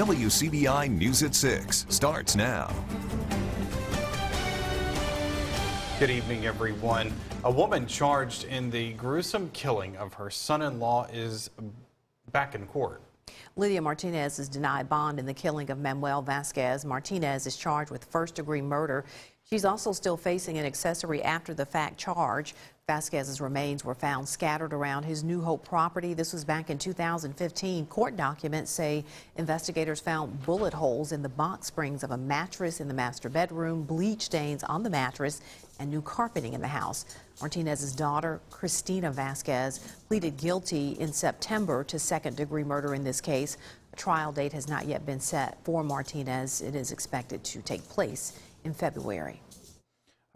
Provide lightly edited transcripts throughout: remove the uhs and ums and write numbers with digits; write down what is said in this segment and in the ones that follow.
WCBI News at 6 starts now. Good evening, everyone. A woman charged in the gruesome killing of her son-in-law is back in court. Lydia Martinez is denied bond in the killing of Manuel Vasquez. Martinez is charged with first-degree murder. She's also still facing an accessory after-the-fact charge. Vasquez's remains were found scattered around his New Hope property. This was back in 2015. Court documents say investigators found bullet holes in the box springs of a mattress in the master bedroom, bleach stains on the mattress, and new carpeting in the house. Martinez's daughter, Cristina Vasquez, pleaded guilty in September to second-degree murder in this case. A trial date has not yet been set for Martinez. It is expected to take place in February.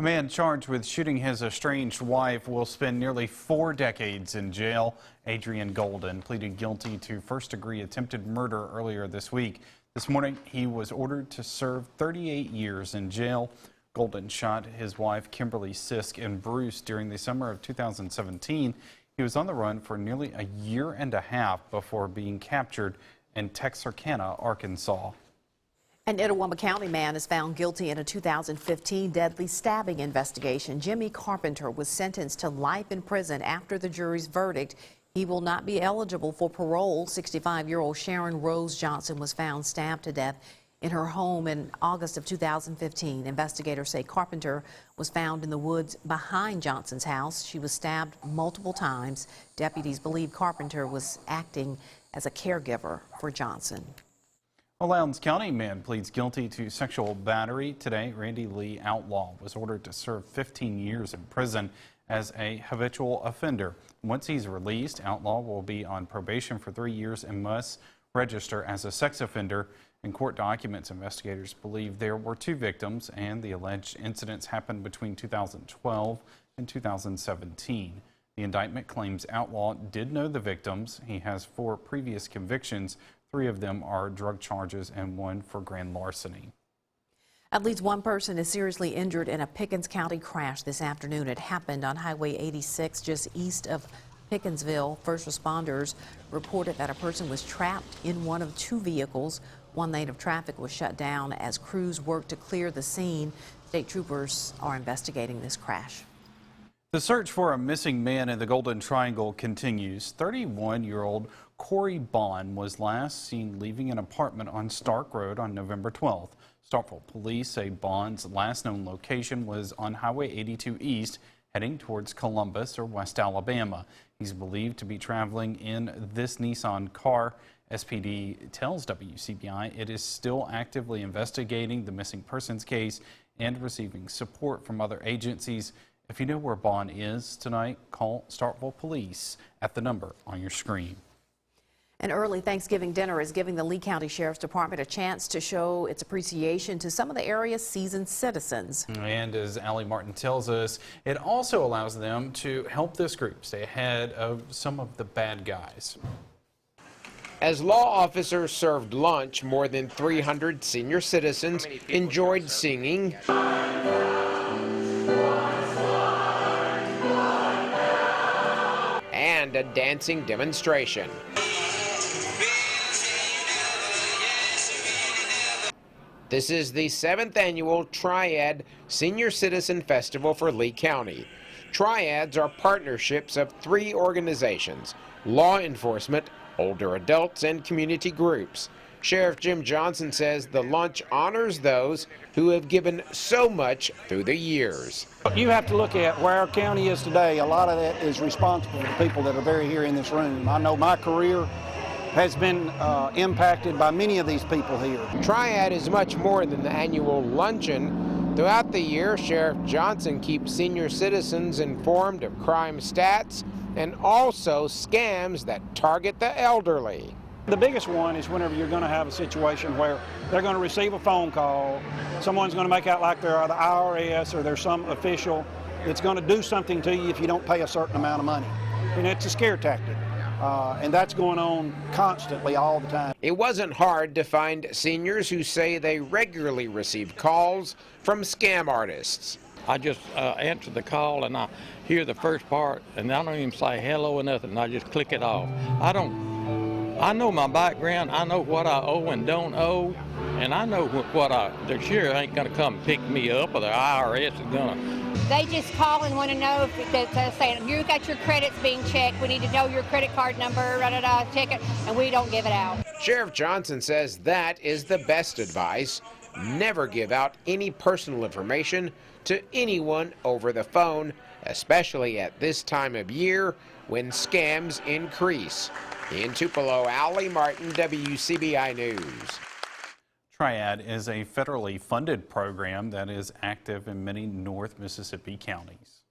A man charged with shooting his estranged wife will spend nearly 4 decades in jail. Adrian Golden pleaded guilty to first-degree attempted murder earlier this week. This morning, he was ordered to serve 38 years in jail. Golden shot his wife, Kimberly Sisk, in Bruce during the summer of 2017. He was on the run for nearly a year and a half before being captured in Texarkana, Arkansas. An Itawamba County man is found guilty in a 2015 deadly stabbing investigation. Jimmy Carpenter was sentenced to life in prison after the jury's verdict. He will not be eligible for parole. 65-year-old Sharon Rose Johnson was found stabbed to death in her home in August of 2015. Investigators say Carpenter was found in the woods behind Johnson's house. She was stabbed multiple times. Deputies believe Carpenter was acting as a caregiver for Johnson. A Lowndes County man pleads guilty to sexual battery. Today, Randy Lee Outlaw was ordered to serve 15 years in prison as a habitual offender. Once he's released, Outlaw will be on probation for 3 years and must register as a sex offender. In court documents, investigators believe there were 2 victims, and the alleged incidents happened between 2012 and 2017. The indictment claims Outlaw did know the victims. He has 4 previous convictions. 3 of them are drug charges and 1 for grand larceny. At least 1 person is seriously injured in a Pickens County crash this afternoon. It happened on Highway 86 just east of Pickensville. First responders reported that a person was trapped in one of 2 vehicles. 1 lane of traffic was shut down as crews worked to clear the scene. State troopers are investigating this crash. The search for a missing man in the Golden Triangle continues. 31-year-old Corey Bond was last seen leaving an apartment on Stark Road on November 12th. Starkville police say Bond's last known location was on Highway 82 East, heading towards Columbus or West Alabama. He's believed to be traveling in this Nissan car. SPD tells WCBI it is still actively investigating the missing persons case and receiving support from other agencies. If you know where Bond is tonight, call Starkville Police at the number on your screen. An early Thanksgiving dinner is giving the Lee County Sheriff's Department a chance to show its appreciation to some of the area's seasoned citizens. And as Allie Martin tells us, it also allows them to help this group stay ahead of some of the bad guys. As law officers served lunch, more than 300 senior citizens enjoyed singing and a dancing demonstration. This is the 7th annual Triad Senior Citizen Festival for Lee County. Triads are partnerships of 3 organizations: law enforcement, older adults, and community groups. Sheriff Jim Johnson says the lunch honors those who have given so much through the years. You have to look at where our county is today. A lot of that is responsible for the people that are very here in this room. I know my career has been impacted by many of these people here. Triad is much more than the annual luncheon. Throughout the year, Sheriff Johnson keeps senior citizens informed of crime stats and also scams that target the elderly. The biggest one is whenever you're going to have a situation where they're going to receive a phone call, someone's going to make out like they're the IRS or there's some official that's going to do something to you if you don't pay a certain amount of money. And it's a scare tactic. And that's going on constantly all the time. It wasn't hard to find seniors who say they regularly receive calls from scam artists. I just answer the call and I hear the first part and I don't even say hello or nothing. I just click it off. I I know my background. I know what I owe and don't owe, and I know the sheriff ain't gonna come pick me up, or the IRS is gonna. They just call and want to know if they're saying you got your credits being checked. We need to know your credit card number. Check it, and we don't give it out. Sheriff Johnson says that is the best advice. Never give out any personal information to anyone over the phone, especially at this time of year when scams increase. In Tupelo, Allie Martin, WCBI News. Triad is a federally funded program that is active in many North Mississippi counties.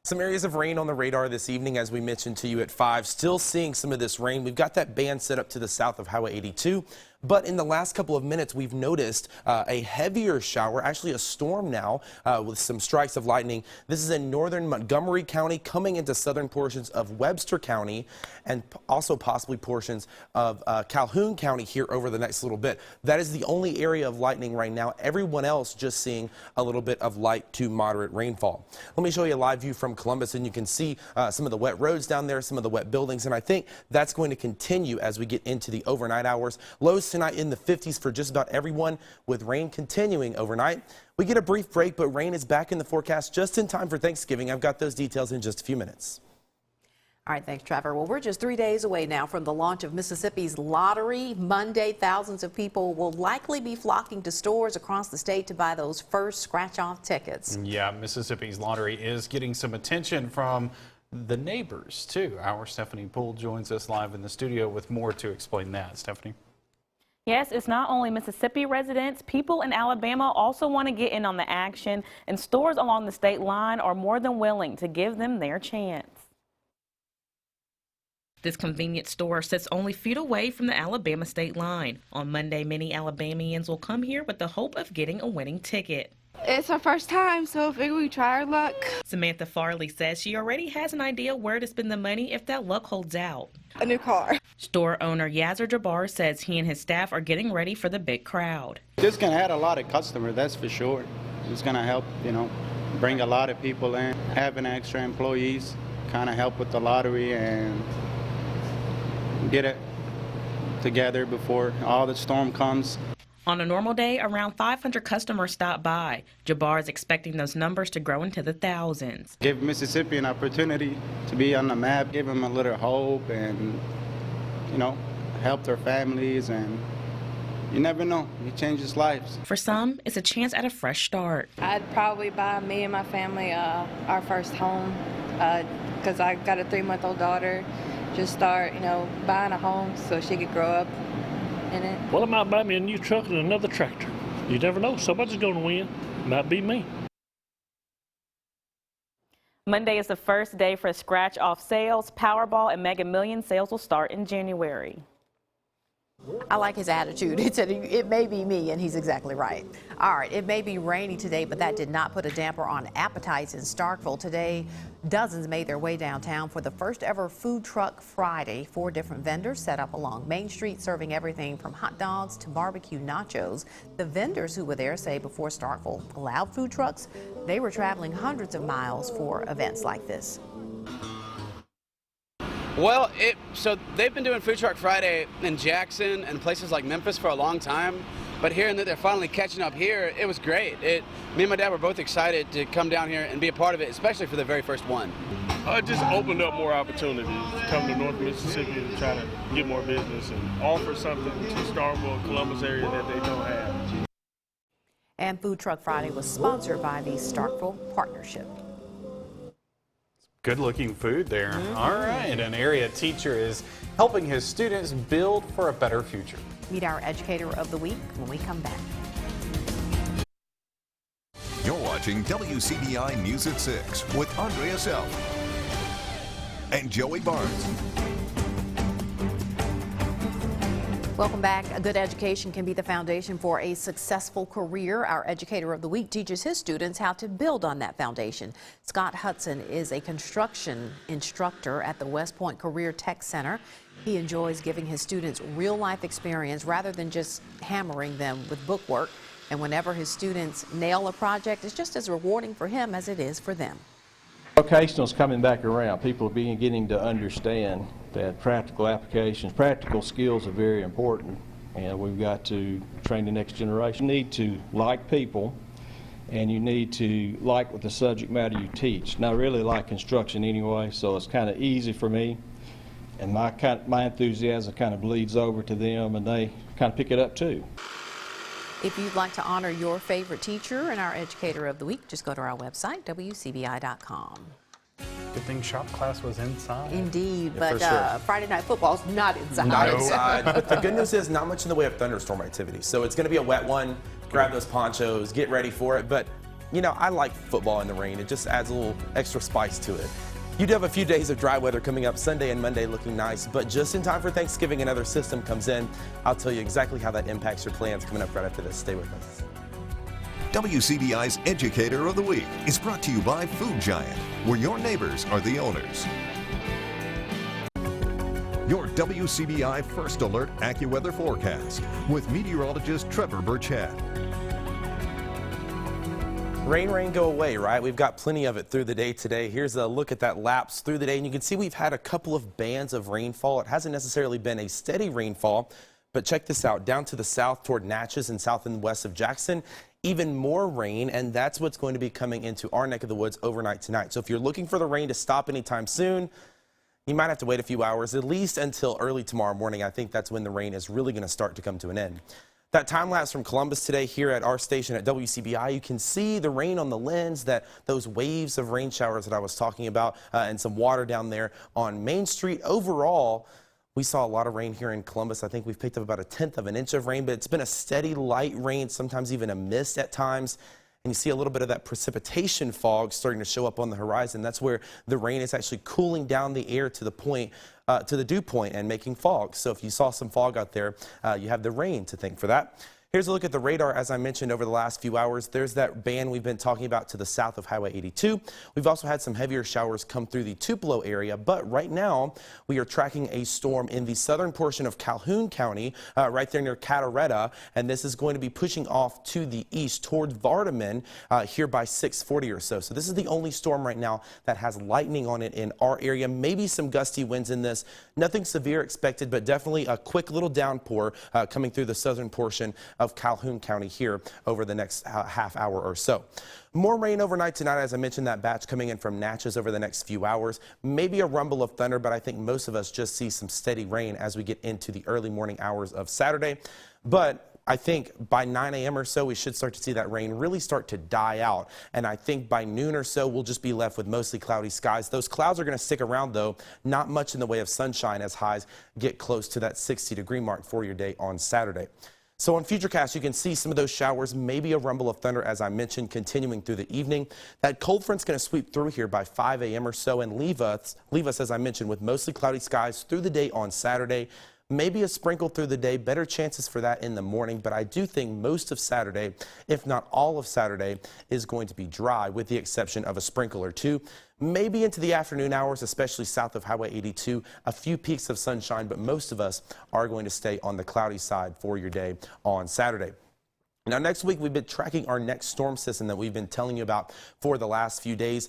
Some areas of rain on the radar this evening, as we mentioned to you at 5. Still seeing some of this rain. We've got that band set up to the south of Highway 82. But in the last couple of minutes, we've noticed a heavier shower, actually a storm now with some strikes of lightning. This is in northern Montgomery County, coming into southern portions of Webster County and also possibly portions of Calhoun County here over the next little bit. That is the only area of lightning right now. Everyone else just seeing a little bit of light to moderate rainfall. Let me show you a live view from Columbus, and you can see some of the wet roads down there, some of the wet buildings, and I think that's going to continue as we get into the overnight hours. Lows tonight in the 50s for just about everyone, with rain continuing overnight. We get a brief break, but rain is back in the forecast just in time for Thanksgiving. I've got those details in just a few minutes. All right, thanks, Trevor. Well, we're just 3 days away now from the launch of Mississippi's lottery. Monday, thousands of people will likely be flocking to stores across the state to buy those first scratch-off tickets. Yeah, Mississippi's lottery is getting some attention from the neighbors, too. Our Stephanie Poole joins us live in the studio with more to explain that. Stephanie? Yes, it's not only Mississippi residents. People in Alabama also want to get in on the action, and stores along the state line are more than willing to give them their chance. This convenience store sits only feet away from the Alabama state line. On Monday, many Alabamians will come here with the hope of getting a winning ticket. It's our first time, so I figure we try our luck. Samantha Farley says she already has an idea where to spend the money if that luck holds out. A new car. Store owner Yazzer Jabbar says he and his staff are getting ready for the big crowd. This can add a lot of customers, that's for sure. It's going to help, bring a lot of people in. Having extra employees kind of help with the lottery and get it together before all the storm comes. On a normal day, around 500 customers stop by. Jabbar is expecting those numbers to grow into the thousands. Give Mississippi an opportunity to be on the map, give them a little hope and, help their families, and you never know, it changes lives. For some, it's a chance at a fresh start. I'd probably buy me and my family our first home because I got a 3-month-old daughter. Just start, buying a home so she could grow up in it. Well, it might buy me a new truck and another tractor. You never know. Somebody's going to win. Might be me. Monday is the first day for scratch-off sales. Powerball and Mega Millions sales will start in January. I like his attitude. He said it may be me, and he's exactly right. All right, it may be rainy today, but that did not put a damper on appetites in Starkville. Today, dozens made their way downtown for the first ever Food Truck Friday. 4 different vendors set up along Main Street, serving everything from hot dogs to barbecue nachos. The vendors who were there say before Starkville allowed food trucks, they were traveling hundreds of miles for events like this. Well, so they've been doing Food Truck Friday in Jackson and places like Memphis for a long time, but hearing that they're finally catching up here, it was great. Me and my dad were both excited to come down here and be a part of it, especially for the very first one. It just opened up more opportunities to come to North Mississippi and try to get more business and offer something to Starkville, Columbus area that they don't have. And Food Truck Friday was sponsored by the Starkville Partnership. Good-looking food there. All right, an area teacher is helping his students build for a better future. Meet our Educator of the Week when we come back. You're watching WCBI News at 6 with Andrea Self and Joey Barnes. Welcome back. A good education can be the foundation for a successful career. Our Educator of the Week teaches his students how to build on that foundation. Scott Hudson is a construction instructor at the West Point Career Tech Center. He enjoys giving his students real-life experience rather than just hammering them with bookwork. And whenever his students nail a project, it's just as rewarding for him as it is for them. Vocational is coming back around. People are beginning to understand that practical applications, practical skills are very important, and we've got to train the next generation. You need to like people, and you need to like what the subject matter you teach. Now, I really like construction anyway, so it's kind of easy for me, and my enthusiasm kind of bleeds over to them, and they kind of pick it up too. If you'd like to honor your favorite teacher and our Educator of the Week, just go to our website, wcbi.com. Good thing shop class was inside. Indeed, Yeah, but sure. Friday Night Football's not inside. Not inside. But the good news is not much in the way of thunderstorm activity. So it's going to be a wet one. Grab those ponchos, get ready for it. But, you know, I like football in the rain. It just adds a little extra spice to it. You do have a few days of dry weather coming up, Sunday and Monday looking nice, but just in time for Thanksgiving, another system comes in. I'll tell you exactly how that impacts your plans coming up right after this. Stay with us. WCBI's Educator of the Week is brought to you by Food Giant, where your neighbors are the owners. Your WCBI First Alert AccuWeather forecast with meteorologist Trevor Burchett. Rain, go away, right? We've got plenty of it through the day today. Here's a look at that lapse through the day, and you can see we've had a couple of bands of rainfall. It hasn't necessarily been a steady rainfall, but check this out. Down to the south toward Natchez and south and west of Jackson, even more rain, and that's what's going to be coming into our neck of the woods overnight tonight. So if you're looking for the rain to stop anytime soon, you might have to wait a few hours, at least until early tomorrow morning. I think that's when the rain is really going to start to come to an end. That time lapse from Columbus today here at our station at WCBI, you can see the rain on the lens, those waves of rain showers that I was talking about, and some water down there on Main Street. Overall, we saw a lot of rain here in Columbus. I think we've picked up about 1/10 of an inch of rain, but it's been a steady light rain, sometimes even a mist at times. And you see a little bit of that precipitation fog starting to show up on the horizon. That's where the rain is actually cooling down the air to the point, to the dew point, and making fog. So if you saw some fog out there, you have the rain to thank for that. Here's a look at the radar. As I mentioned over the last few hours, there's that band we've been talking about to the south of Highway 82. We've also had some heavier showers come through the Tupelo area, but right now we are tracking a storm in the southern portion of Calhoun County, right there near Cataretta, and this is going to be pushing off to the east towards Vardaman here by 6:40 or so. So this is the only storm right now that has lightning on it in our area. Maybe some gusty winds in this. Nothing severe expected, but definitely a quick little downpour coming through the southern portion of Calhoun County here over the next half hour or so. More rain overnight tonight. As I mentioned, that batch coming in from Natchez over the next few hours. Maybe a rumble of thunder, but I think most of us just see some steady rain as we get into the early morning hours of Saturday. But I think by 9 a.m. or so, we should start to see that rain really start to die out. And I think by noon or so, we'll just be left with mostly cloudy skies. Those clouds are going to stick around, though. Not much in the way of sunshine as highs get close to that 60-degree mark for your day on Saturday. So on Futurecast, you can see some of those showers, maybe a rumble of thunder, as I mentioned, continuing through the evening. That cold front's going to sweep through here by 5 a.m. or so and leave us, as I mentioned, with mostly cloudy skies through the day on Saturday. Maybe a sprinkle through the day, better chances for that in the morning, but I do think most of Saturday, if not all of Saturday, is going to be dry with the exception of a sprinkle or two. Maybe into the afternoon hours, especially south of Highway 82, a few peaks of sunshine, but most of us are going to stay on the cloudy side for your day on Saturday. Now, next week, we've been tracking our next storm system that we've been telling you about for the last few days.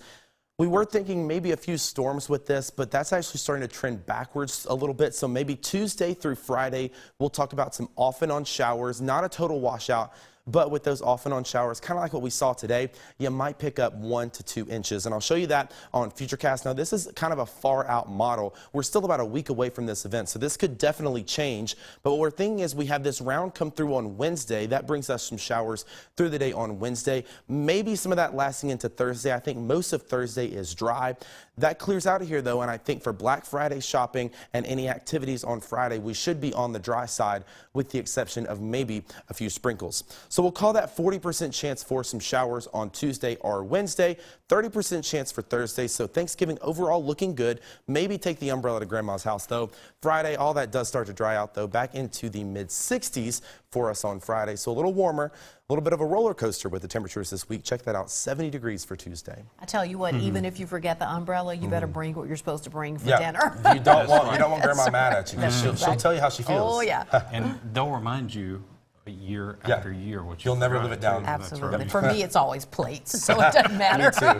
We were thinking maybe a few storms with this, but that's actually starting to trend backwards a little bit. So maybe Tuesday through Friday, we'll talk about some off and on showers, not a total washout, but with those off and on showers, kind of like what we saw today, you might pick up 1 to 2 inches. And I'll show you that on Futurecast. Now, this is kind of a far out model. We're still about a week away from this event, so this could definitely change. But what we're thinking is we have this round come through on Wednesday. That brings us some showers through the day on Wednesday. Maybe some of that lasting into Thursday. I think most of Thursday is dry. That clears out of here, though, and I think for Black Friday shopping and any activities on Friday, we should be on the dry side with the exception of maybe a few sprinkles. So we'll call that 40% chance for some showers on Tuesday or Wednesday, 30% chance for Thursday. So Thanksgiving overall looking good. Maybe take the umbrella to Grandma's house, though. Friday, all that does start to dry out, though, back into the mid-60s for us on Friday. So a little warmer, a little bit of a roller coaster with the temperatures this week. Check that out, 70 degrees for Tuesday. I tell you what, even if you forget the umbrella, you better bring what you're supposed to bring for dinner. You don't want Grandma mad at you, because she'll tell you how she feels. Oh, yeah. And they'll remind you year after year what you'll never live it down. Absolutely. Right. For me, it's always plates, so it doesn't matter. Me too.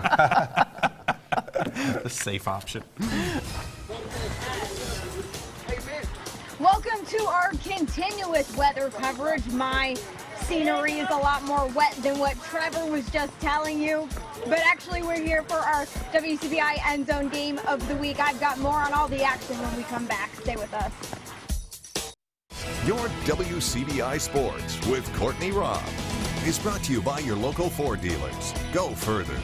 The safe option. to our continuous weather coverage. My scenery is a lot more wet than what Trevor was just telling you. But actually, we're here for our WCBI End Zone Game of the Week. I've got more on all the action when we come back. Stay with us. Your WCBI Sports with Courtney Robb is brought to you by your local Ford dealers. Go further.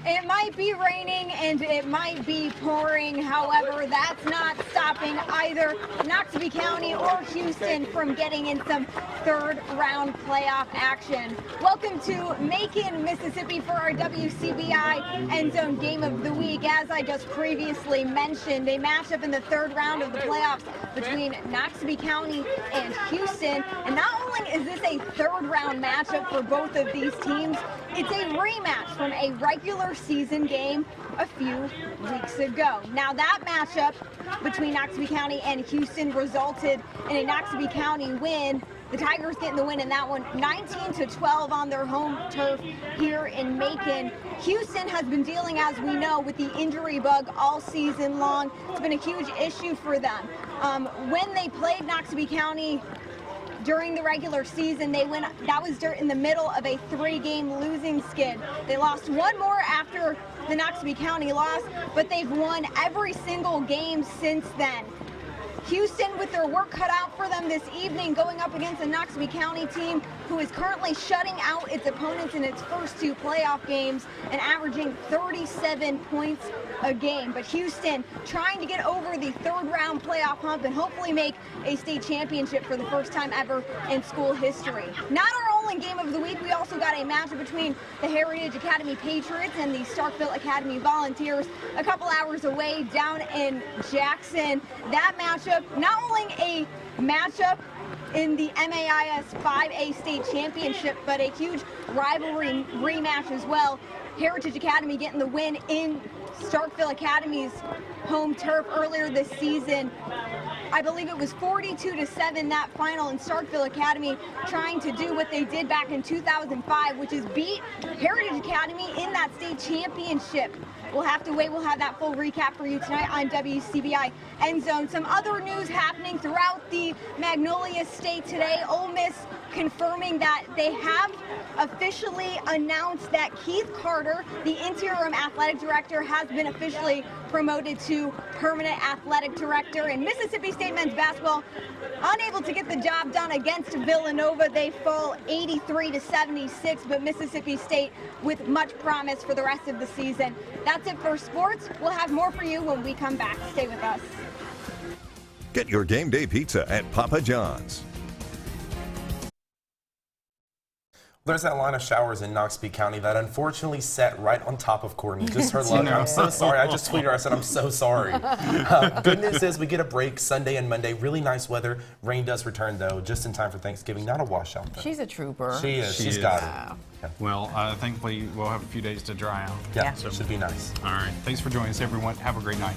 It might be raining and it might be pouring. However, that's not stopping either Wcbi County or Houston from getting in some third-round playoff action. Welcome to Macon, Mississippi for our WCBI End Zone Game of the Week. As I just previously mentioned, a matchup in the third round of the playoffs between Wcbi County and Houston. And not only is this a third-round matchup for both of these teams, it's a rematch from a regular season game a few weeks ago. Now that matchup between Wcbi County and Houston resulted in a Wcbi County win. The Tigers getting the win in that one, 19-12 on their home turf here in Macon. Houston has been dealing, as we know, with the injury bug all season long. It's been a huge issue for them. When they played Wcbi County during the regular season, that was in the middle of a 3-game losing skid. They lost one more after the Wcbi County loss, but they've won every single game since then. Houston with their work cut out for them this evening, going up against a Wcbi County team who is currently shutting out its opponents in its first 2 playoff games and averaging 37 points a game. But Houston trying to get over the third-round playoff hump and hopefully make a state championship for the first time ever in school history. Not our only game of the week, we also got a matchup between the Heritage Academy Patriots and the Starkville Academy Volunteers a couple hours away down in Jackson. That matchup, not only a matchup in the MAIS 5A state championship, but a huge rivalry rematch as well. Heritage Academy getting the win in Starkville Academy's home turf earlier this season. I believe it was 42-7 that final, and Starkville Academy trying to do what they did back in 2005, which is beat Heritage Academy in that state championship. We'll have to wait. We'll have that full recap for you tonight on WCBI End Zone. Some other news happening throughout the Magnolia State today. Ole Miss confirming that they have officially announced that Keith Carter, the interim athletic director, has been officially promoted to permanent athletic director. And Mississippi State men's basketball unable to get the job done against Villanova. They fall 83-76, but Mississippi State with much promise for the rest of the season. That's it for sports. We'll have more for you when we come back. Stay with us. Get your game day pizza at Papa John's. There's that line of showers in Wcbi County that unfortunately sat right on top of Courtney. Just her luck. I'm so sorry. I just tweeted her. I said, I'm so sorry. Good news is we get a break Sunday and Monday. Really nice weather. Rain does return, though, just in time for Thanksgiving. Not a washout, though. She's a trooper. She is. She's got it. Yeah. Well, thankfully, we'll have a few days to dry out. Yeah, so it should be nice. All right. Thanks for joining us, everyone. Have a great night.